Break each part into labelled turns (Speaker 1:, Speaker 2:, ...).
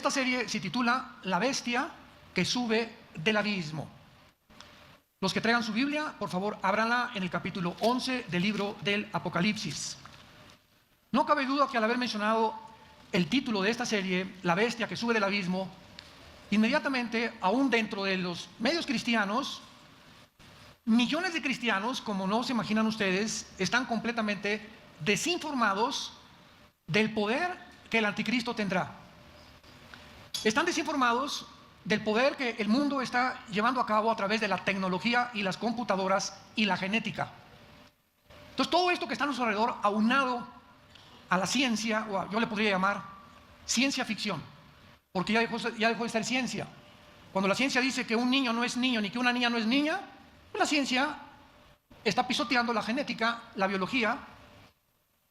Speaker 1: Esta serie se titula La bestia que sube del abismo. Los que traigan su Biblia, por favor, ábranla en el capítulo 11 del libro del Apocalipsis. No cabe duda que al haber mencionado el título de esta serie, La bestia que sube del abismo, inmediatamente, aún dentro de los medios cristianos, millones de cristianos, como no se imaginan ustedes, están completamente desinformados del poder que el anticristo tendrá. Están desinformados del poder que el mundo está llevando a cabo a través de la tecnología y las computadoras y la genética. Entonces, todo esto que está a nuestro alrededor, aunado a la ciencia, o yo le podría llamar ciencia ficción, porque ya dejó de ser ciencia. Cuando la ciencia dice que un niño no es niño ni que una niña no es niña, pues la ciencia está pisoteando la genética, la biología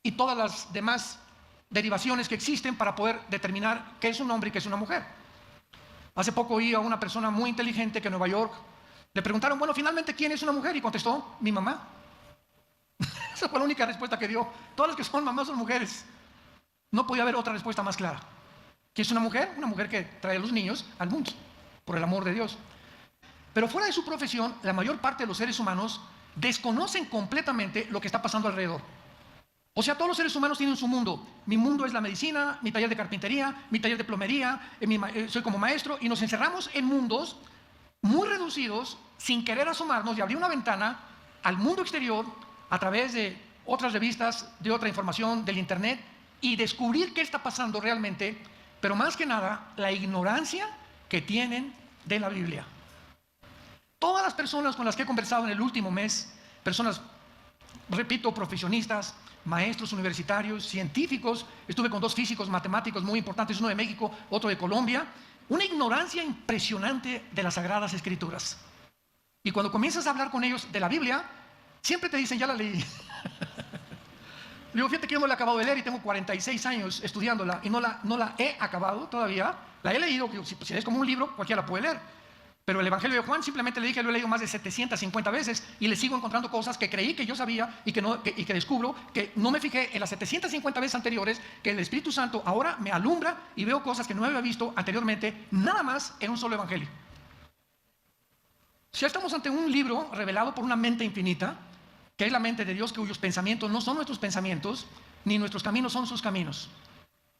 Speaker 1: y todas las demás derivaciones que existen para poder determinar qué es un hombre y qué es una mujer. Hace poco oí a una persona muy inteligente que en Nueva York le preguntaron, bueno, finalmente, ¿quién es una mujer? Y contestó, mi mamá. Esa fue la única respuesta que dio. Todas las que son mamás son mujeres. No podía haber otra respuesta más clara. ¿Qué es una mujer? Una mujer que trae a los niños al mundo, por el amor de Dios. Pero fuera de su profesión, la mayor parte de los seres humanos desconocen completamente lo que está pasando alrededor. O sea, todos los seres humanos tienen su mundo. Mi mundo es la medicina, mi taller de carpintería, mi taller de plomería, soy como maestro, y nos encerramos en mundos muy reducidos, sin querer asomarnos y abrir una ventana al mundo exterior a través de otras revistas, de otra información, del internet, y descubrir qué está pasando realmente, pero más que nada, la ignorancia que tienen de la Biblia. Todas las personas con las que he conversado en el último mes, personas, repito, profesionistas, maestros universitarios, científicos, estuve con dos físicos matemáticos muy importantes, uno de México, otro de Colombia, una ignorancia impresionante de las Sagradas Escrituras. Y cuando comienzas a hablar con ellos de la Biblia, siempre te dicen, ya la leí. Digo, fíjate que yo no la he acabado de leer y tengo 46 años estudiándola y no la he acabado todavía. La he leído, si es como un libro, cualquiera la puede leer. Pero el Evangelio de Juan simplemente le dije que lo he leído más de 750 veces y le sigo encontrando cosas que creí que yo sabía y que descubro que no me fijé en las 750 veces anteriores, que el Espíritu Santo ahora me alumbra y veo cosas que no había visto anteriormente, nada más en un solo Evangelio. Si estamos ante un libro revelado por una mente infinita, que es la mente de Dios, cuyos pensamientos no son nuestros pensamientos, ni nuestros caminos son sus caminos.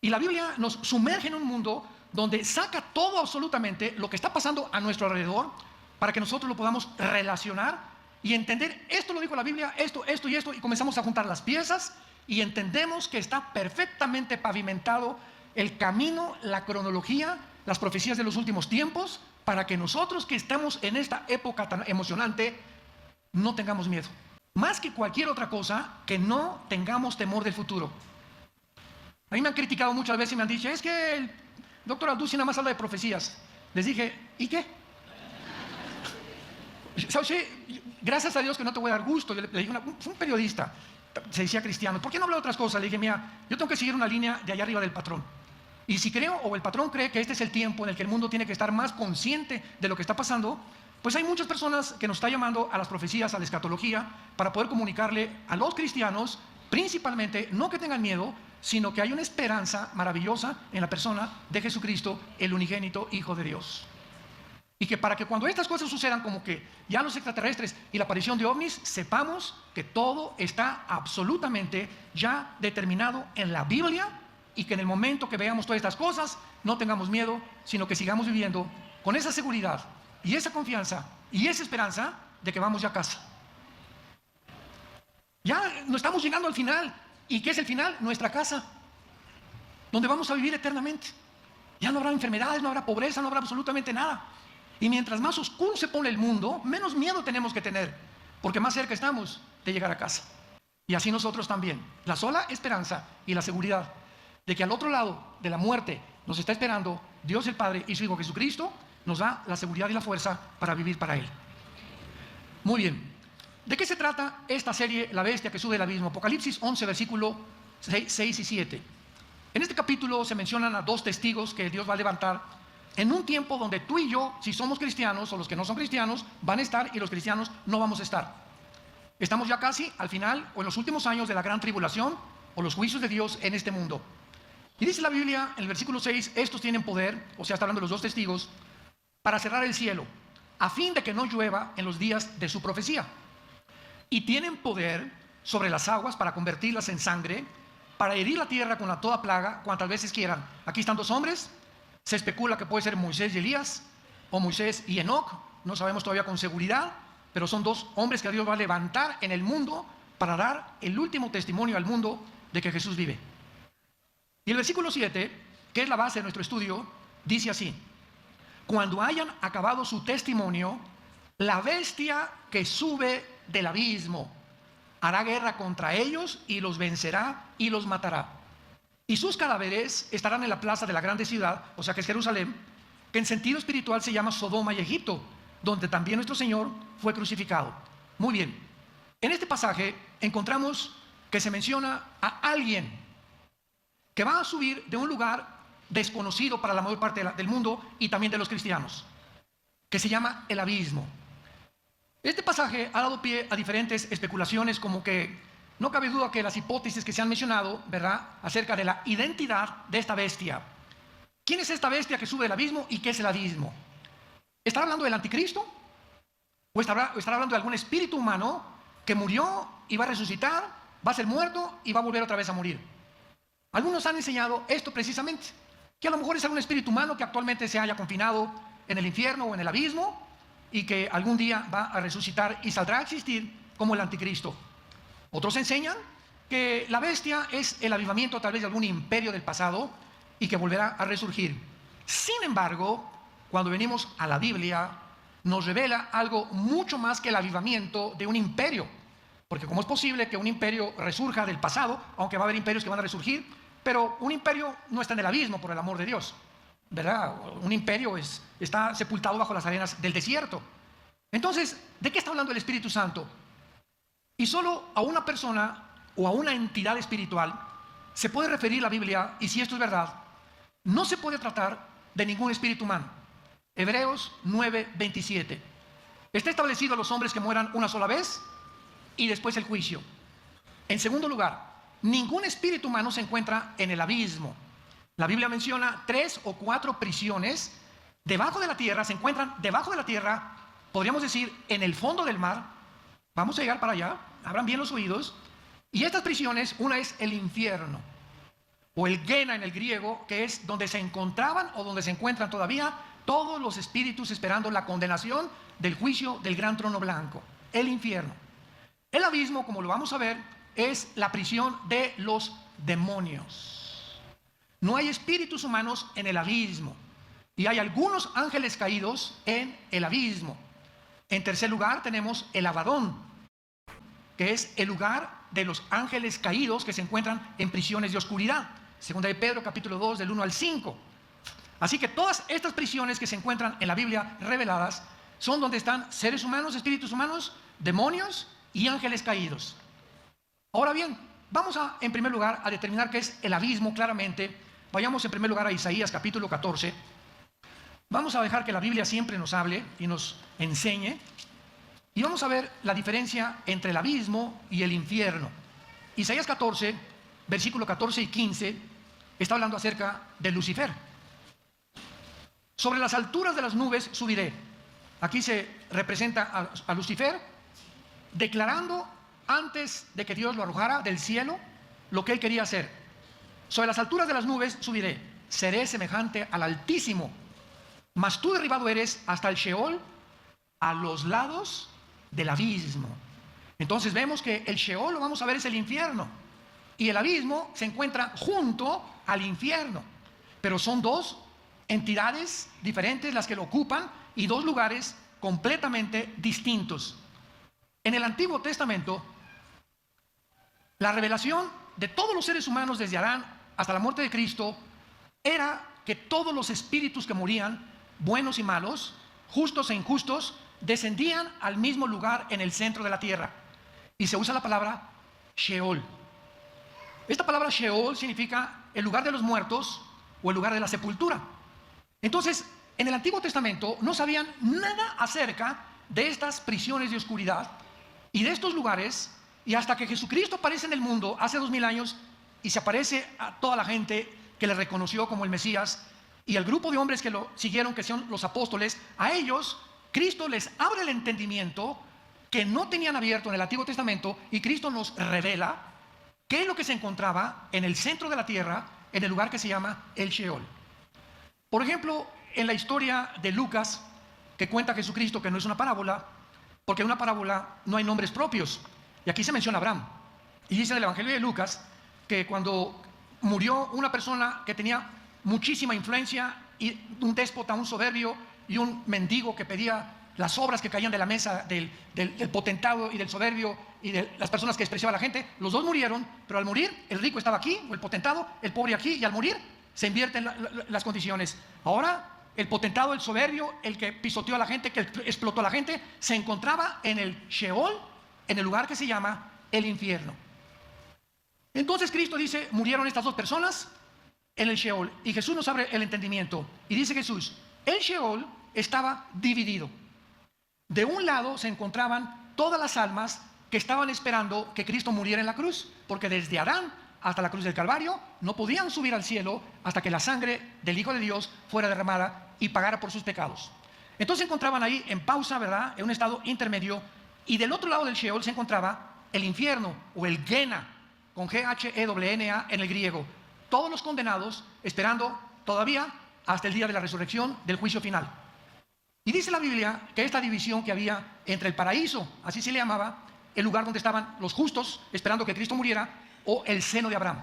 Speaker 1: Y la Biblia nos sumerge en un mundo donde saca todo absolutamente lo que está pasando a nuestro alrededor para que nosotros lo podamos relacionar y entender, esto lo dijo la Biblia, esto y esto, y comenzamos a juntar las piezas y entendemos que está perfectamente pavimentado el camino, la cronología, las profecías de los últimos tiempos, para que nosotros que estamos en esta época tan emocionante no tengamos miedo. Más que cualquier otra cosa, que no tengamos temor del futuro. A mí me han criticado muchas veces y me han dicho, es que el doctor Alducin nada más habla de profecías. Les dije, ¿y qué? ¿Sabes? Gracias a Dios que no te voy a dar gusto. Le dije, fue un periodista, se decía cristiano, ¿por qué no habla de otras cosas? Le dije, mira, yo tengo que seguir una línea de allá arriba del patrón. Y si creo, o el patrón cree que este es el tiempo en el que el mundo tiene que estar más consciente de lo que está pasando, pues hay muchas personas que nos están llamando a las profecías, a la escatología, para poder comunicarle a los cristianos, principalmente, no que tengan miedo, sino que hay una esperanza maravillosa en la persona de Jesucristo, el unigénito Hijo de Dios. Y que para que cuando estas cosas sucedan, como que ya los extraterrestres y la aparición de ovnis, sepamos que todo está absolutamente ya determinado en la Biblia y que en el momento que veamos todas estas cosas, no tengamos miedo, sino que sigamos viviendo con esa seguridad y esa confianza y esa esperanza de que vamos ya a casa. Ya nos estamos llegando al final. ¿Y qué es el final? Nuestra casa, donde vamos a vivir eternamente. Ya no habrá enfermedades, no habrá pobreza, no habrá absolutamente nada. Y mientras más oscuro se pone el mundo, menos miedo tenemos que tener, porque más cerca estamos de llegar a casa. Y así nosotros también. La sola esperanza y la seguridad de que al otro lado de la muerte nos está esperando Dios el Padre y su Hijo Jesucristo, nos da la seguridad y la fuerza para vivir para Él. Muy bien. ¿De qué se trata esta serie, La bestia que sube del abismo? Apocalipsis 11, versículo 6 y 7. En este capítulo se mencionan a dos testigos que Dios va a levantar en un tiempo donde tú y yo, si somos cristianos o los que no son cristianos, van a estar y los cristianos no vamos a estar. Estamos ya casi al final o en los últimos años de la gran tribulación o los juicios de Dios en este mundo. Y dice la Biblia en el versículo 6, estos tienen poder, o sea, está hablando de los dos testigos, para cerrar el cielo, a fin de que no llueva en los días de su profecía. Y tienen poder sobre las aguas para convertirlas en sangre, para herir la tierra con toda plaga, cuantas veces quieran. Aquí están dos hombres, se especula que puede ser Moisés y Elías, o Moisés y Enoc, no sabemos todavía con seguridad, pero son dos hombres que Dios va a levantar en el mundo para dar el último testimonio al mundo de que Jesús vive. Y el versículo 7, que es la base de nuestro estudio, dice así: cuando hayan acabado su testimonio, la bestia que sube del abismo hará guerra contra ellos y los vencerá y los matará. Y sus cadáveres estarán en la plaza de la grande ciudad, o sea que es Jerusalén, que en sentido espiritual se llama Sodoma y Egipto, donde también nuestro Señor fue crucificado. Muy bien, en este pasaje encontramos que se menciona a alguien que va a subir de un lugar desconocido para la mayor parte del mundo y también de los cristianos, que se llama el abismo. Este pasaje ha dado pie a diferentes especulaciones, como que no cabe duda que las hipótesis que se han mencionado, ¿verdad?, acerca de la identidad de esta bestia. ¿Quién es esta bestia que sube del abismo y qué es el abismo? ¿Estará hablando del anticristo? ¿O estará hablando de algún espíritu humano que murió y va a resucitar, va a ser muerto y va a volver otra vez a morir? Algunos han enseñado esto precisamente, que a lo mejor es algún espíritu humano que actualmente se haya confinado en el infierno o en el abismo y que algún día va a resucitar y saldrá a existir como el anticristo. Otros enseñan que la bestia es el avivamiento tal vez de algún imperio del pasado y que volverá a resurgir. Sin embargo, cuando venimos a la Biblia, nos revela algo mucho más que el avivamiento de un imperio. Porque ¿cómo es posible que un imperio resurja del pasado, aunque va a haber imperios que van a resurgir? Pero un imperio no está en el abismo, por el amor de Dios, ¿verdad? Un imperio está sepultado bajo las arenas del desierto. Entonces, ¿de qué está hablando el Espíritu Santo? Y solo a una persona o a una entidad espiritual se puede referir la Biblia, y si esto es verdad, no se puede tratar de ningún espíritu humano. Hebreos 9:27. Está establecido a los hombres que mueran una sola vez y después el juicio. En segundo lugar, ningún espíritu humano se encuentra en el abismo. La Biblia menciona 3 o 4 prisiones debajo de la tierra, se encuentran debajo de la tierra, podríamos decir en el fondo del mar. Vamos a llegar para allá, abran bien los oídos. Y estas prisiones, una es el infierno, o el Gena en el griego, que es donde se encontraban o donde se encuentran todavía todos los espíritus esperando la condenación del juicio del gran trono blanco, el infierno. El abismo, como lo vamos a ver, es la prisión de los demonios. No hay espíritus humanos en el abismo, y hay algunos ángeles caídos en el abismo. En tercer lugar tenemos el Abadón, que es el lugar de los ángeles caídos que se encuentran en prisiones de oscuridad. Segunda de Pedro, capítulo 2, del 1 al 5. Así que todas estas prisiones que se encuentran en la Biblia reveladas son donde están seres humanos, espíritus humanos, demonios y ángeles caídos. Ahora bien, vamos en primer lugar a determinar qué es el abismo claramente. Vayamos en primer lugar a Isaías capítulo 14. Vamos a dejar que la Biblia siempre nos hable y nos enseñe. Y vamos a ver la diferencia entre el abismo y el infierno. Isaías 14, versículo 14 y 15, está hablando acerca de Lucifer. Sobre las alturas de las nubes subiré. Aquí se representa a Lucifer declarando antes de que Dios lo arrojara del cielo lo que él quería hacer. Sobre las alturas de las nubes subiré, seré semejante al Altísimo, mas tú derribado eres hasta el Sheol, a los lados del abismo. Entonces vemos que el Sheol, lo vamos a ver, es el infierno, y el abismo se encuentra junto al infierno, pero son dos entidades diferentes las que lo ocupan y dos lugares completamente distintos. En el Antiguo Testamento, la revelación de todos los seres humanos desde Adán hasta la muerte de Cristo era que todos los espíritus que morían, buenos y malos, justos e injustos, descendían al mismo lugar en el centro de la tierra. Y se usa la palabra Sheol. Esta palabra Sheol significa el lugar de los muertos o el lugar de la sepultura. Entonces, en el Antiguo Testamento no sabían nada acerca de estas prisiones de oscuridad y de estos lugares, y hasta que Jesucristo aparece en el mundo hace 2000 años y se aparece a toda la gente que le reconoció como el Mesías, y el grupo de hombres que lo siguieron, que son los apóstoles, a ellos Cristo les abre el entendimiento que no tenían abierto en el Antiguo Testamento, y Cristo nos revela qué es lo que se encontraba en el centro de la tierra, en el lugar que se llama el Sheol. Por ejemplo, en la historia de Lucas, que cuenta Jesucristo, que no es una parábola, porque en una parábola no hay nombres propios, y aquí se menciona Abraham, y dice en el Evangelio de Lucas que cuando murió una persona que tenía muchísima influencia, y un déspota, un soberbio y un mendigo que pedía las obras que caían de la mesa del potentado y del soberbio y de las personas que despreciaba a la gente, los dos murieron, pero al morir el rico estaba aquí, o el potentado, el pobre aquí, y al morir se invierten las condiciones. Ahora el potentado, el soberbio, el que pisoteó a la gente, que explotó a la gente, se encontraba en el Sheol, en el lugar que se llama el infierno. Entonces Cristo dice, murieron estas dos personas en el Sheol, y Jesús nos abre el entendimiento, y dice Jesús, el Sheol estaba dividido. De un lado se encontraban todas las almas que estaban esperando que Cristo muriera en la cruz, porque desde Adán hasta la cruz del Calvario no podían subir al cielo hasta que la sangre del Hijo de Dios fuera derramada y pagara por sus pecados. Entonces se encontraban ahí en pausa, ¿verdad?, en un estado intermedio, y del otro lado del Sheol se encontraba el infierno, o el Gena, con G-H-E-N-A en el griego. Todos los condenados esperando todavía hasta el día de la resurrección, del juicio final. Y dice la Biblia que esta división que había entre el paraíso, así se le llamaba, el lugar donde estaban los justos esperando que Cristo muriera, o el seno de Abraham.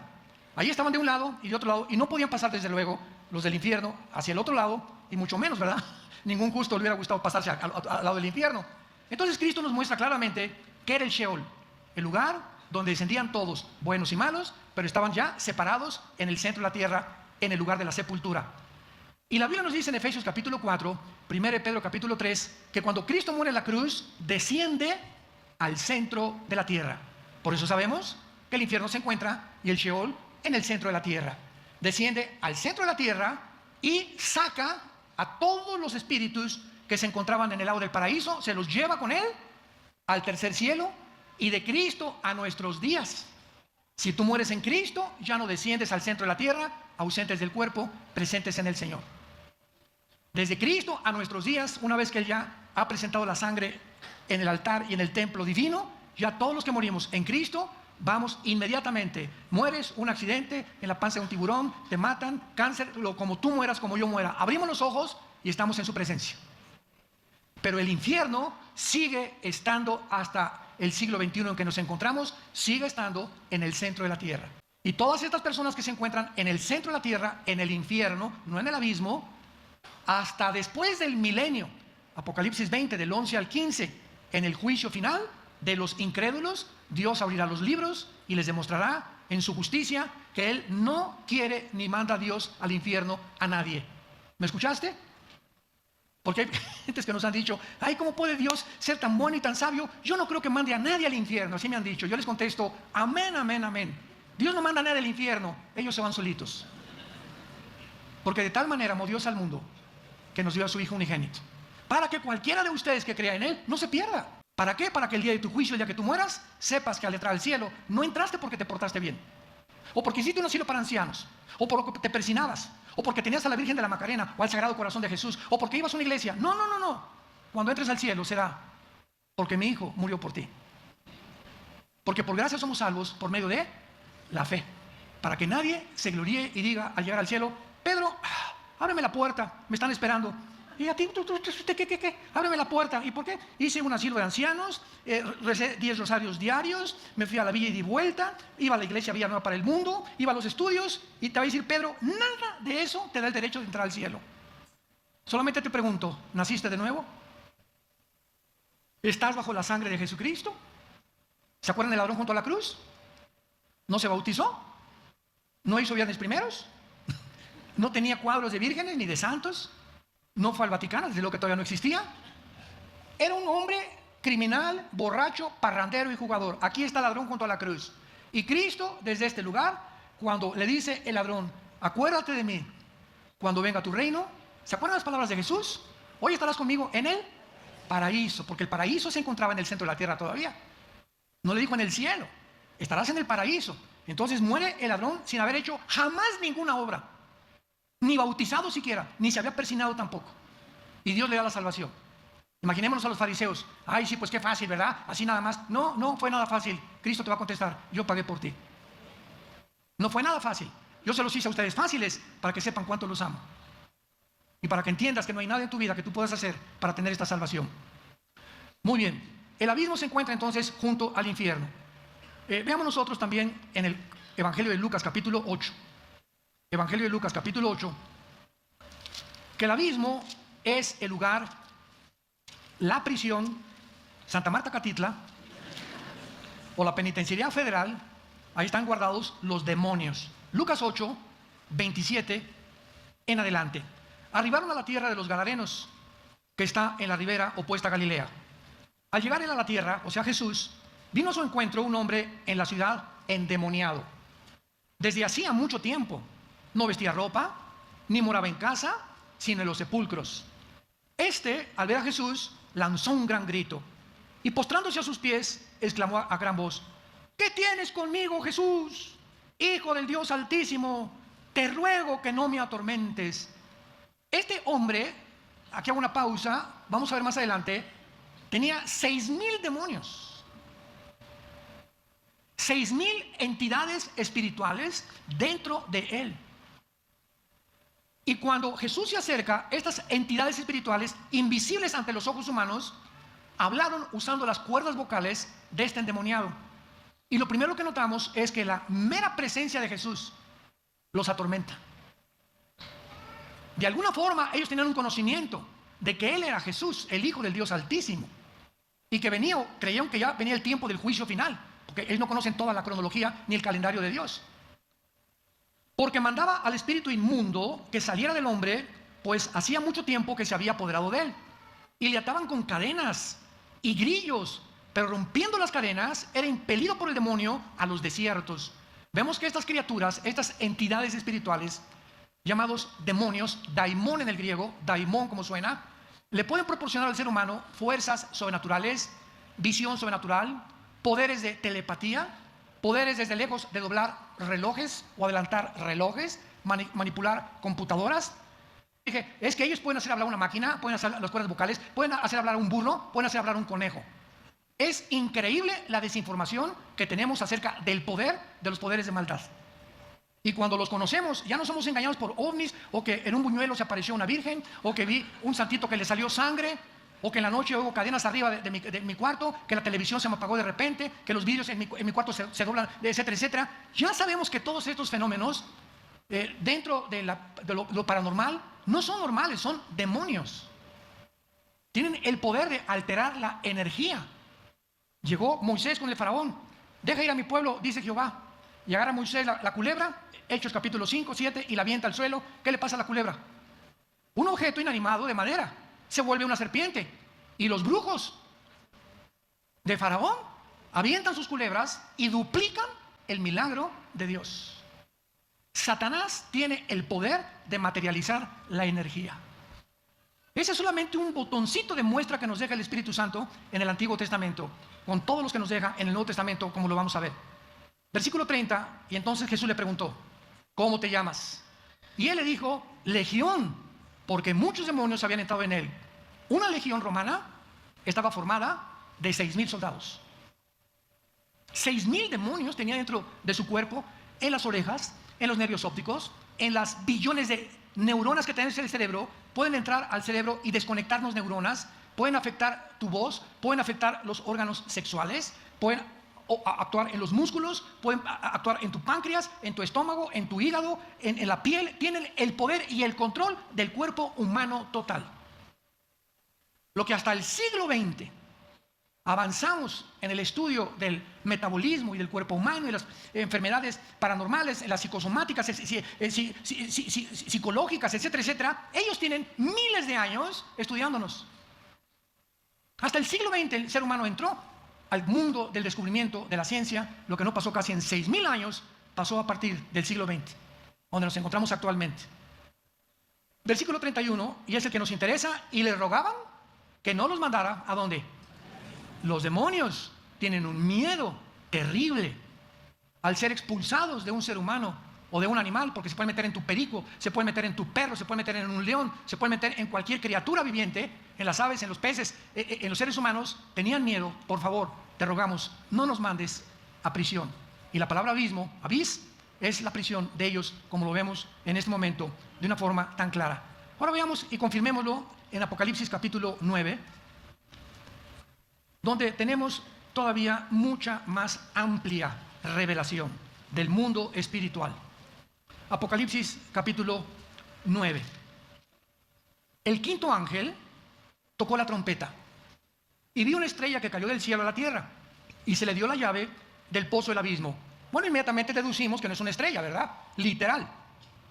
Speaker 1: Ahí estaban de un lado y de otro lado, y no podían pasar desde luego los del infierno hacia el otro lado, y mucho menos, ¿verdad? Ningún justo le hubiera gustado pasarse al lado del infierno. Entonces Cristo nos muestra claramente que era el Sheol, el lugar donde descendían todos, buenos y malos, pero estaban ya separados en el centro de la tierra, en el lugar de la sepultura. Y la Biblia nos dice en Efesios capítulo 4, 1 Pedro capítulo 3, que cuando Cristo muere en la cruz, desciende al centro de la tierra. Por eso sabemos que el infierno se encuentra, y el Sheol, en el centro de la tierra. Desciende al centro de la tierra y saca a todos los espíritus que se encontraban en el lado del paraíso, se los lleva con él al tercer cielo, y de Cristo a nuestros días. Si tú mueres en Cristo, ya no desciendes al centro de la tierra, ausentes del cuerpo, presentes en el Señor. Desde Cristo a nuestros días, una vez que Él ya ha presentado la sangre en el altar y en el templo divino, ya todos los que morimos en Cristo, vamos inmediatamente. Mueres, un accidente, en la panza de un tiburón, te matan, cáncer, como tú mueras, como yo muera. Abrimos los ojos y estamos en su presencia. Pero el infierno sigue estando hasta el siglo XXI en que nos encontramos, sigue estando en el centro de la tierra. Y todas estas personas que se encuentran en el centro de la tierra, en el infierno, no en el abismo, hasta después del milenio, Apocalipsis 20, del 11 al 15, en el juicio final de los incrédulos, Dios abrirá los libros y les demostrará en su justicia que Él no quiere ni manda a Dios al infierno a nadie. ¿Me escuchaste? Porque hay gentes que nos han dicho, ay, ¿cómo puede Dios ser tan bueno y tan sabio? Yo no creo que mande a nadie al infierno. Así me han dicho. Yo les contesto, amén, amén, amén. Dios no manda a nadie al infierno, ellos se van solitos. Porque de tal manera amó Dios al mundo que nos dio a su Hijo unigénito, para que cualquiera de ustedes que crea en Él no se pierda. ¿Para qué? Para que el día de tu juicio, el día que tú mueras, sepas que al entrar al cielo no entraste porque te portaste bien, o porque hiciste un asilo para ancianos, o porque te persinabas, o porque tenías a la Virgen de la Macarena o al Sagrado Corazón de Jesús, o porque ibas a una iglesia. No, no, no, no. Cuando entres al cielo será porque mi Hijo murió por ti. Porque por gracia somos salvos por medio de la fe, para que nadie se gloríe y diga al llegar al cielo, Pedro, ábreme la puerta, me están esperando. Y a ti, ¿qué? Ábreme la puerta. ¿Y por qué? Hice un asilo de ancianos, recé 10 rosarios diarios, me fui a la villa y di vuelta, iba a la iglesia Villa Nueva para el Mundo, iba a los estudios, y te va a decir, Pedro, nada de eso te da el derecho de entrar al cielo. Solamente te pregunto, ¿naciste de nuevo? ¿Estás bajo la sangre de Jesucristo? ¿Se acuerdan del ladrón junto a la cruz? ¿No se bautizó? ¿No hizo viernes primeros? ¿No tenía cuadros de vírgenes ni de santos? ¿No fue al Vaticano, desde lo que todavía no existía? Era un hombre criminal, borracho, parrandero y jugador. Aquí está el ladrón junto a la cruz. Y Cristo, desde este lugar, cuando le dice el ladrón, acuérdate de mí cuando venga tu reino. ¿Se acuerdan las palabras de Jesús? Hoy estarás conmigo en el paraíso, porque el paraíso se encontraba en el centro de la tierra todavía. No le dijo en el cielo, estarás en el paraíso. Entonces muere el ladrón sin haber hecho jamás ninguna obra, ni bautizado siquiera, ni se había persinado tampoco. Y Dios le da la salvación. Imaginémonos a los fariseos. Ay, sí, pues qué fácil, ¿verdad? Así nada más. No, no fue nada fácil. Cristo te va a contestar, yo pagué por ti. No fue nada fácil. Yo se los hice a ustedes fáciles para que sepan cuánto los amo. Y para que entiendas que no hay nada en tu vida que tú puedas hacer para tener esta salvación. Muy bien. El abismo se encuentra entonces junto al infierno. Veamos nosotros también en el Evangelio de Lucas capítulo 8. Evangelio de Lucas capítulo 8. Que el abismo es el lugar, la prisión, Santa Marta Catitla, o la penitenciaría federal. Ahí están guardados los demonios. Lucas 8, 27 en adelante. Arribaron a la tierra de los Gadarenos, que está en la ribera opuesta a Galilea. Al llegar él a la tierra, o sea Jesús, vino a su encuentro un hombre en la ciudad endemoniado. Desde hacía mucho tiempo. No vestía ropa, ni moraba en casa, sino en los sepulcros. Este, al ver a Jesús, lanzó un gran grito y postrándose a sus pies, exclamó a gran voz: ¿qué tienes conmigo, Jesús, Hijo del Dios Altísimo? Te ruego que no me atormentes. Este hombre, aquí hago una pausa, vamos a ver más adelante, tenía 6,000 demonios, 6,000 entidades espirituales dentro de él. Y cuando Jesús se acerca, estas entidades espirituales, invisibles ante los ojos humanos, hablaron usando las cuerdas vocales de este endemoniado. Y lo primero que notamos es que la mera presencia de Jesús los atormenta. De alguna forma ellos tenían un conocimiento de que Él era Jesús, el Hijo del Dios Altísimo, y que creyeron que ya venía el tiempo del juicio final, porque ellos no conocen toda la cronología ni el calendario de Dios. Porque mandaba al espíritu inmundo que saliera del hombre, pues hacía mucho tiempo que se había apoderado de él. Y le ataban con cadenas y grillos, pero rompiendo las cadenas, era impelido por el demonio a los desiertos. Vemos que estas criaturas, estas entidades espirituales, llamados demonios, daimón en el griego, daimón como suena, le pueden proporcionar al ser humano fuerzas sobrenaturales, visión sobrenatural, poderes de telepatía, poderes desde lejos de doblar relojes o adelantar relojes, manipular computadoras. Dije, es que ellos pueden hacer hablar una máquina, pueden hacer las cuerdas vocales, pueden hacer hablar un burro, pueden hacer hablar un conejo. Es increíble la desinformación que tenemos acerca del poder de los poderes de maldad. Y cuando los conocemos, ya no somos engañados por ovnis, o que en un buñuelo se apareció una virgen, o que vi un santito que le salió sangre, o que en la noche hubo cadenas arriba de mi cuarto, que la televisión se me apagó de repente, que los vidrios en mi cuarto se doblan, etcétera, etcétera. Ya sabemos que todos estos fenómenos dentro de lo paranormal no son normales, son demonios. Tienen el poder de alterar la energía. Llegó Moisés con el faraón: deja ir a mi pueblo, dice Jehová. Y agarra a Moisés la culebra, Hechos capítulo 5, 7, y la avienta al suelo. ¿Qué le pasa a la culebra? Un objeto inanimado de madera se vuelve una serpiente. Y los brujos de Faraón avientan sus culebras y duplican el milagro de Dios. Satanás tiene el poder de materializar la energía. Ese es solamente un botoncito de muestra que nos deja el Espíritu Santo en el Antiguo Testamento, con todos los que nos deja en el Nuevo Testamento, como lo vamos a ver. Versículo 30, y entonces Jesús le preguntó: ¿cómo te llamas? Y él le dijo: Legión, porque muchos demonios habían entrado en él. Una legión romana estaba formada de 6,000 soldados. 6,000 demonios tenía dentro de su cuerpo, en las orejas, en los nervios ópticos, en las billones de neuronas que tenemos en el cerebro. Pueden entrar al cerebro y desconectarnos neuronas, pueden afectar tu voz, pueden afectar los órganos sexuales, pueden actuar en los músculos, pueden actuar en tu páncreas, en tu estómago, en tu hígado, en la piel. Tienen el poder y el control del cuerpo humano total. Lo que hasta el siglo XX avanzamos en el estudio del metabolismo y del cuerpo humano y las enfermedades paranormales, las psicosomáticas, psicológicas, etcétera, etcétera. Ellos tienen miles de años estudiándonos. Hasta el siglo XX el ser humano entró al mundo del descubrimiento de la ciencia. Lo que no pasó casi en 6,000 años, pasó a partir del siglo XX, donde nos encontramos actualmente. Versículo 31, y es el que nos interesa: y le rogaban que no los mandara. ¿A dónde? Los demonios tienen un miedo terrible al ser expulsados de un ser humano o de un animal, porque se puede meter en tu perico, se puede meter en tu perro, se puede meter en un león, se puede meter en cualquier criatura viviente, en las aves, en los peces, en los seres humanos. Tenían miedo. Por favor, te rogamos, no nos mandes a prisión. Y la palabra abismo, abis, es la prisión de ellos, como lo vemos en este momento de una forma tan clara. Ahora veamos y confirmémoslo en Apocalipsis capítulo 9, donde tenemos todavía mucha más amplia revelación del mundo espiritual. Apocalipsis capítulo 9. El quinto ángel tocó la trompeta y vi una estrella que cayó del cielo a la tierra y se le dio la llave del pozo del abismo. Bueno, inmediatamente deducimos que no es una estrella, ¿verdad? Literal.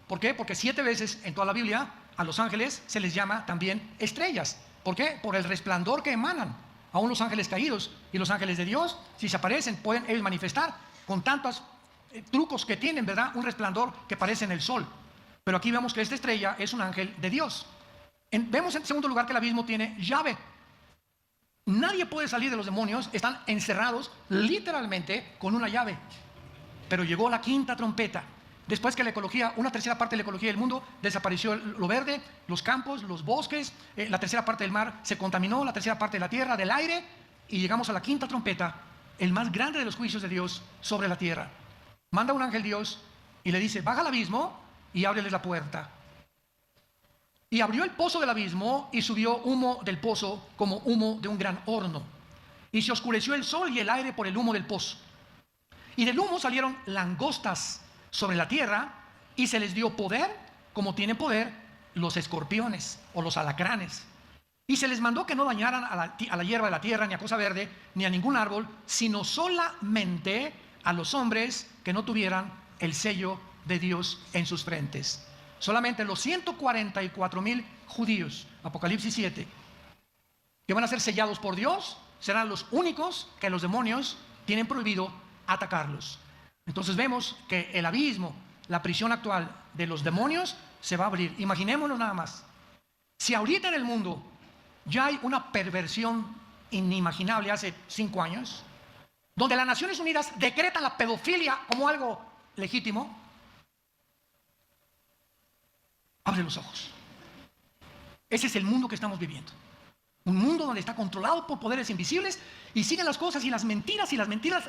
Speaker 1: ¿Por qué? Porque 7 veces en toda la Biblia a los ángeles se les llama también estrellas. ¿Por qué? Por el resplandor que emanan. Aún los ángeles caídos y los ángeles de Dios, si se aparecen, pueden ellos manifestar con tantos trucos que tienen, ¿verdad? Un resplandor que parece en el sol. Pero aquí vemos que esta estrella es un ángel de Dios. Vemos en segundo lugar que el abismo tiene llave. Nadie puede salir de los demonios, están encerrados literalmente con una llave. Pero llegó la quinta trompeta. Después que la ecología, una tercera parte de la ecología del mundo, desapareció lo verde, los campos, los bosques, la tercera parte del mar se contaminó, la tercera parte de la tierra, del aire, y llegamos a la quinta trompeta, el más grande de los juicios de Dios sobre la tierra. Manda un ángel Dios y le dice, baja al abismo y ábreles la puerta. Y abrió el pozo del abismo y subió humo del pozo como humo de un gran horno. Y se oscureció el sol y el aire por el humo del pozo. Y del humo salieron langostas sobre la tierra y se les dio poder como tienen poder los escorpiones o los alacranes. Y se les mandó que no dañaran a la hierba de la tierra, ni a cosa verde, ni a ningún árbol, sino solamente a los hombres que no tuvieran el sello de Dios en sus frentes. Solamente los 144,000 judíos, Apocalipsis 7, que van a ser sellados por Dios, serán los únicos que los demonios tienen prohibido atacarlos. Entonces vemos que el abismo, la prisión actual de los demonios, se va a abrir. Imaginémonos nada más. Si ahorita en el mundo ya hay una perversión inimaginable hace 5 años, donde las Naciones Unidas decretan la pedofilia como algo legítimo, abre los ojos. Ese es el mundo que estamos viviendo. Un mundo donde está controlado por poderes invisibles y siguen las cosas y las mentiras,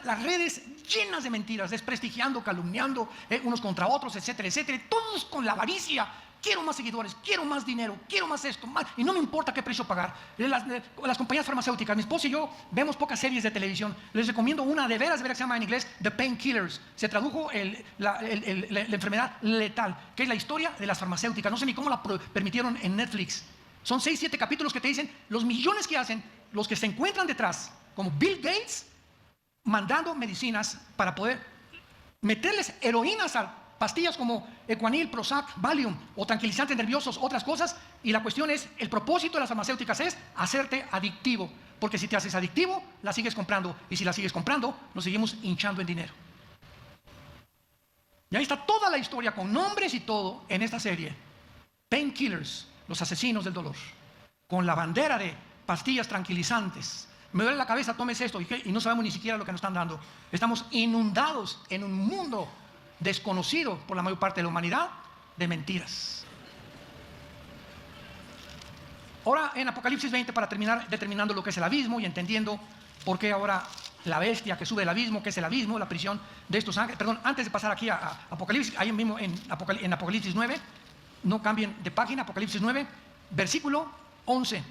Speaker 1: las redes llenas de mentiras, desprestigiando, calumniando unos contra otros, etcétera, etcétera. Todos con la avaricia. Quiero más seguidores, quiero más dinero, quiero más esto, más, y no me importa qué precio pagar. Las compañías farmacéuticas, mi esposa y yo vemos pocas series de televisión. Les recomiendo una de veras que se llama en inglés The Painkillers. Se tradujo la enfermedad letal, que es la historia de las farmacéuticas. No sé ni cómo la permitieron en Netflix. Son 6, 7 capítulos que te dicen los millones que hacen los que se encuentran detrás, como Bill Gates, mandando medicinas para poder meterles heroínas a pastillas como Equanil, Prozac, Valium o tranquilizantes nerviosos, otras cosas. Y la cuestión es, el propósito de las farmacéuticas es hacerte adictivo, porque si te haces adictivo, la sigues comprando, y si la sigues comprando, nos seguimos hinchando en dinero. Y ahí está toda la historia con nombres y todo en esta serie. Painkillers, los asesinos del dolor, con la bandera de pastillas tranquilizantes. Me duele la cabeza, tómese esto, y no sabemos ni siquiera lo que nos están dando. Estamos inundados en un mundo desconocido por la mayor parte de la humanidad de mentiras. Ahora en Apocalipsis 20, para terminar determinando lo que es el abismo y entendiendo por qué ahora la bestia que sube del abismo, que es el abismo, la prisión de estos ángeles. Perdón, antes de pasar aquí a Apocalipsis, ahí mismo en Apocalipsis 9, no cambien de página, Apocalipsis 9, versículo 11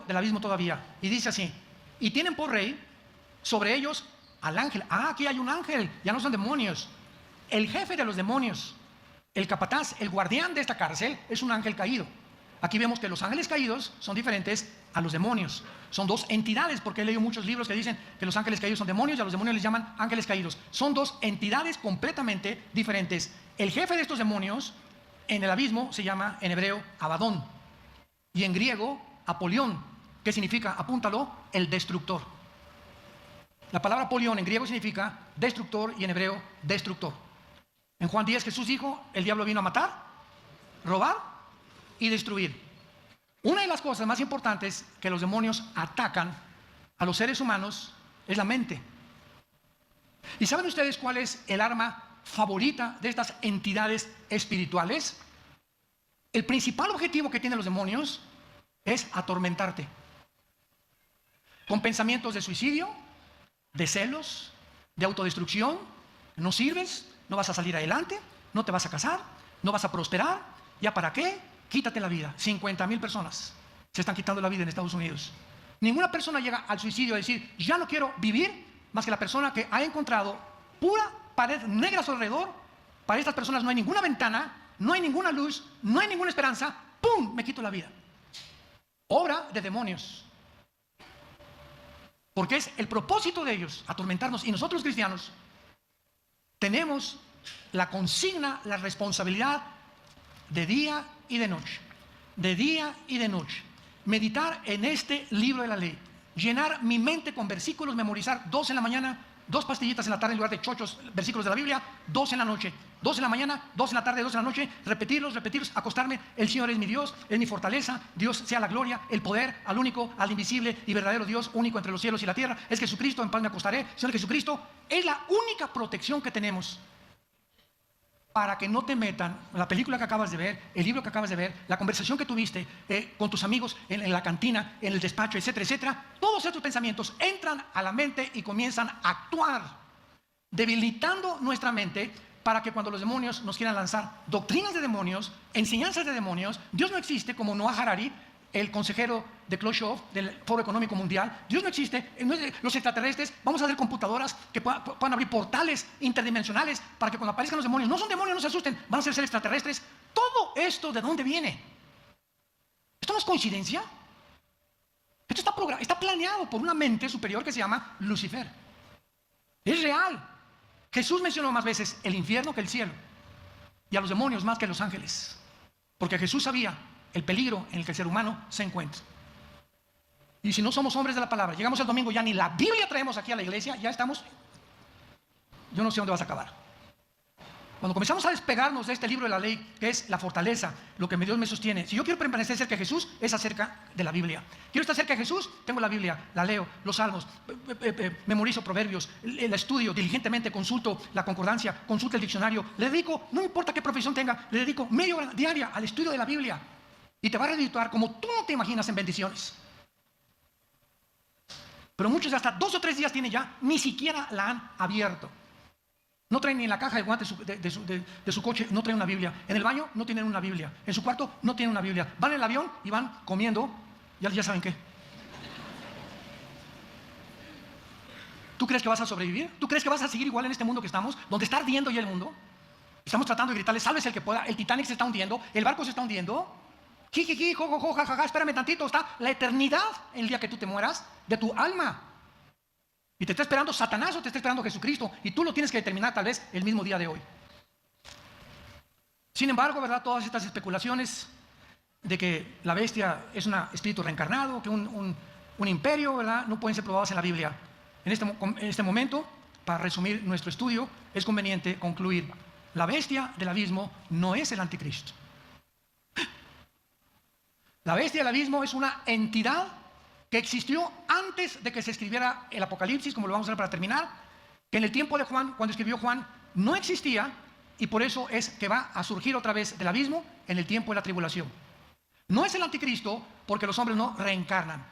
Speaker 1: del abismo todavía, y dice así: y tienen por rey sobre ellos al ángel. Aquí hay un ángel, ya no son demonios. El jefe de los demonios, el capataz, el guardián de esta cárcel, es un ángel caído. Aquí vemos que los ángeles caídos son diferentes a los demonios. Son dos entidades, porque he leído muchos libros que dicen que los ángeles caídos son demonios y a los demonios les llaman ángeles caídos. Son dos entidades completamente diferentes. El jefe de estos demonios en el abismo se llama en hebreo Abadón y en griego Apolión, que significa, apúntalo, el destructor. La palabra Apolión en griego significa destructor y en hebreo destructor. En Juan 10 Jesús dijo, el diablo vino a matar, robar y destruir. Una de las cosas más importantes que los demonios atacan a los seres humanos es la mente. ¿Y saben ustedes cuál es el arma favorita de estas entidades espirituales? El principal objetivo que tienen los demonios es atormentarte. Con pensamientos de suicidio, de celos, de autodestrucción. No sirves, no vas a salir adelante, no te vas a casar, no vas a prosperar. ¿Ya para qué? Quítate la vida. 50,000 personas se están quitando la vida en Estados Unidos. Ninguna persona llega al suicidio a decir, ya no quiero vivir, más que la persona que ha encontrado pura pared negra a su alrededor. Para estas personas no hay ninguna ventana, no hay ninguna luz, no hay ninguna esperanza. ¡Pum! Me quito la vida. Obra de demonios. Porque es el propósito de ellos atormentarnos. Y nosotros los cristianos tenemos la consigna, la responsabilidad de día y de noche. De día y de noche. Meditar en este libro de la ley. Llenar mi mente con versículos, memorizar 2 en la mañana, 2 pastillitas en la tarde en lugar de chochos, versículos de la Biblia, 2 en la noche, 2 en la mañana, 2 en la tarde, 2 en la noche, repetirlos, acostarme. El Señor es mi Dios, es mi fortaleza, Dios sea la gloria, el poder, al único, al invisible y verdadero Dios, único entre los cielos y la tierra. Es Jesucristo, en paz me acostaré. Señor Jesucristo es la única protección que tenemos para que no te metan la película que acabas de ver, el libro que acabas de ver, la conversación que tuviste con tus amigos en la cantina, en el despacho, etcétera, etcétera. Todos estos pensamientos entran a la mente y comienzan a actuar, debilitando nuestra mente para que cuando los demonios nos quieran lanzar doctrinas de demonios, enseñanzas de demonios. Dios no existe, como Noah Harari, el consejero de Klaus Schwab del Foro Económico Mundial. Dios no existe. Los extraterrestres, vamos a hacer computadoras que puedan abrir portales interdimensionales para que cuando aparezcan los demonios, no son demonios, no se asusten, van a ser seres extraterrestres. Todo esto, ¿de dónde viene? ¿Esto no es coincidencia? Esto está planeado por una mente superior que se llama Lucifer. Es real. Jesús mencionó más veces el infierno que el cielo, y a los demonios más que a los ángeles, porque Jesús sabía el peligro en el que el ser humano se encuentra. Y si no somos hombres de la palabra, llegamos el domingo, ya ni la Biblia traemos aquí a la iglesia, ya estamos, yo no sé dónde vas a acabar. Cuando comenzamos a despegarnos de este libro de la ley, que es la fortaleza, lo que Dios me sostiene. Si yo quiero permanecer cerca de Jesús, es acerca de la Biblia. Quiero estar cerca de Jesús, tengo la Biblia, la leo, los salmos, memorizo proverbios, la estudio diligentemente, consulto la concordancia, consulto el diccionario. Le dedico, no importa qué profesión tenga, le dedico media hora diaria al estudio de la Biblia. Y te va a redituar como tú no te imaginas en bendiciones. Pero muchos hasta 2 o 3 días tienen ya, ni siquiera la han abierto. No traen ni en la caja de guantes de su coche, no traen una Biblia. En el baño no tienen una Biblia. En su cuarto no tienen una Biblia. Van en el avión y van comiendo, ya saben qué. ¿Tú crees que vas a sobrevivir? ¿Tú crees que vas a seguir igual en este mundo que estamos, donde está ardiendo ya el mundo? Estamos tratando de gritarle, sálvese el que pueda. El Titanic se está hundiendo, el barco se está hundiendo. Jijiji, jojojo, jajaja, espérame tantito. Está la eternidad el día que tú te mueras de tu alma. Y te está esperando Satanás o te está esperando Jesucristo. Y tú lo tienes que determinar tal vez el mismo día de hoy. Sin embargo, ¿verdad? Todas estas especulaciones de que la bestia es un espíritu reencarnado, que un imperio, ¿verdad? No pueden ser probadas en la Biblia. En este momento, para resumir nuestro estudio, es conveniente concluir. La bestia del abismo no es el anticristo. La bestia del abismo es una entidad que existió antes de que se escribiera el Apocalipsis, como lo vamos a ver para terminar, que en el tiempo de Juan, cuando escribió Juan, no existía, y por eso es que va a surgir otra vez del abismo en el tiempo de la tribulación. No es el anticristo porque los hombres no reencarnan.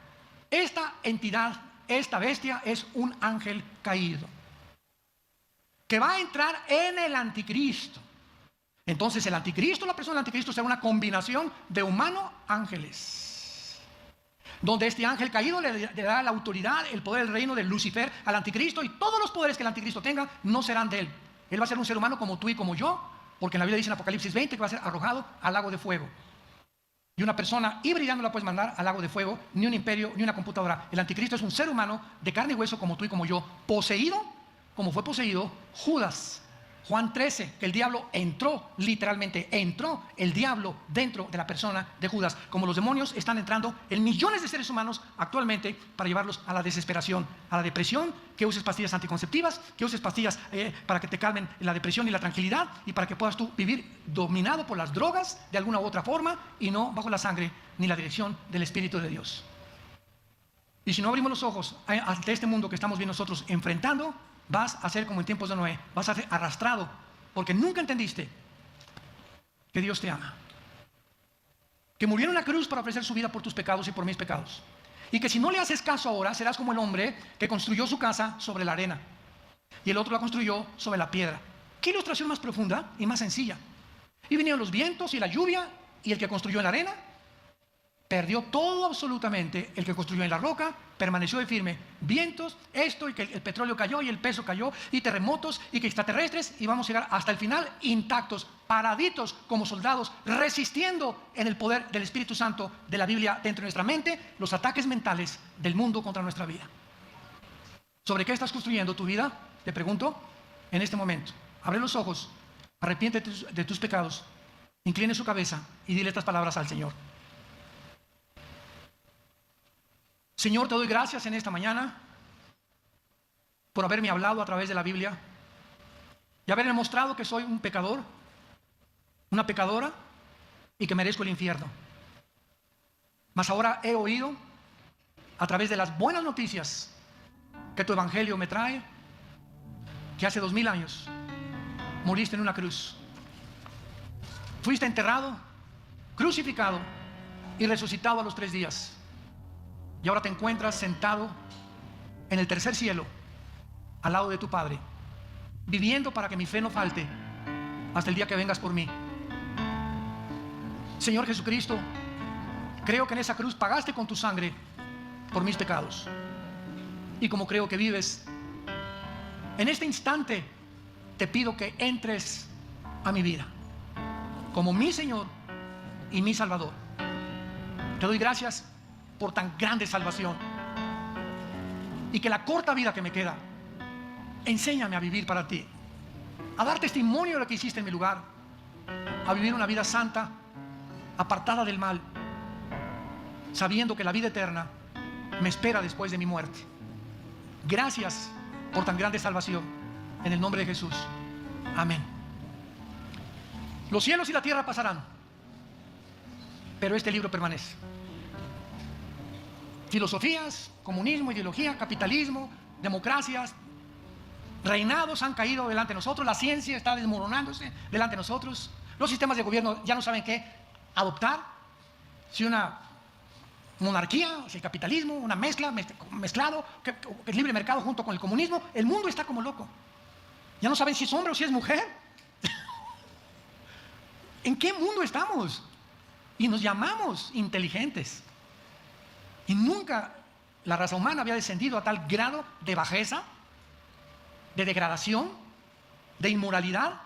Speaker 1: Esta entidad, esta bestia, es un ángel caído, que va a entrar en el anticristo. Entonces el anticristo, la persona del anticristo, será una combinación de humano-ángeles, donde este ángel caído le dará la autoridad, el poder del reino de Lucifer al anticristo, y todos los poderes que el anticristo tenga no serán de él. Él va a ser un ser humano como tú y como yo, porque en la Biblia dice en Apocalipsis 20 que va a ser arrojado al lago de fuego. Y una persona híbrida no la puedes mandar al lago de fuego, ni un imperio, ni una computadora. El anticristo es un ser humano de carne y hueso como tú y como yo, poseído como fue poseído Judas. Juan 13, que el diablo entró, literalmente entró el diablo dentro de la persona de Judas, como los demonios están entrando en millones de seres humanos actualmente para llevarlos a la desesperación, a la depresión, que uses pastillas anticonceptivas, que uses pastillas para que te calmen la depresión y la tranquilidad, y para que puedas tú vivir dominado por las drogas de alguna u otra forma y no bajo la sangre ni la dirección del Espíritu de Dios. Y si no abrimos los ojos ante este mundo que estamos viendo nosotros enfrentando, vas a ser como en tiempos de Noé, vas a ser arrastrado, porque nunca entendiste que Dios te ama, que murió en la cruz para ofrecer su vida por tus pecados y por mis pecados, y que si no le haces caso ahora, serás como el hombre que construyó su casa sobre la arena, y el otro la construyó sobre la piedra. ¿Qué ilustración más profunda y más sencilla? Y vinieron los vientos y la lluvia, y el que construyó en la arena perdió todo absolutamente. El que construyó en la roca permaneció de firme. Vientos, esto, y que el petróleo cayó y el peso cayó, y terremotos y que extraterrestres, y vamos a llegar hasta el final intactos, paraditos como soldados, resistiendo en el poder del Espíritu Santo de la Biblia dentro de nuestra mente los ataques mentales del mundo contra nuestra vida. ¿Sobre qué estás construyendo tu vida? Te pregunto en este momento. Abre los ojos, arrepiéntete de tus pecados, incline su cabeza y dile estas palabras al Señor. Señor, te doy gracias en esta mañana por haberme hablado a través de la Biblia y haberme mostrado que soy un pecador, una pecadora, y que merezco el infierno. Mas ahora he oído a través de las buenas noticias que tu evangelio me trae, que hace 2000 años moriste en una cruz, fuiste enterrado, crucificado y resucitado a los 3 días. Y ahora te encuentras sentado en el tercer cielo, al lado de tu Padre, viviendo para que mi fe no falte hasta el día que vengas por mí. Señor Jesucristo, creo que en esa cruz pagaste con tu sangre por mis pecados. Y como creo que vives, en este instante te pido que entres a mi vida como mi Señor y mi Salvador. Te doy gracias por tan grande salvación, y que la corta vida que me queda, enséñame a vivir para ti, a dar testimonio de lo que hiciste en mi lugar, a vivir una vida santa, apartada del mal, sabiendo que la vida eterna me espera después de mi muerte. Gracias por tan grande salvación, en el nombre de Jesús, amén. Los cielos y la tierra pasarán, pero este libro permanece. Filosofías, comunismo, ideología, capitalismo, democracias, reinados han caído delante de nosotros, la ciencia está desmoronándose delante de nosotros, los sistemas de gobierno ya no saben qué adoptar, si una monarquía, si el capitalismo, una mezclado, que el libre mercado junto con el comunismo. El mundo está como loco, ya no saben si es hombre o si es mujer. ¿En qué mundo estamos? Y nos llamamos inteligentes. Y nunca la raza humana había descendido a tal grado de bajeza, de degradación, de inmoralidad,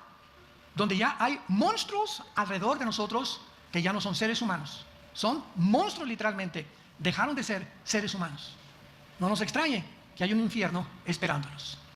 Speaker 1: donde ya hay monstruos alrededor de nosotros que ya no son seres humanos. Son monstruos literalmente. Dejaron de ser seres humanos. No nos extrañe que hay un infierno esperándonos.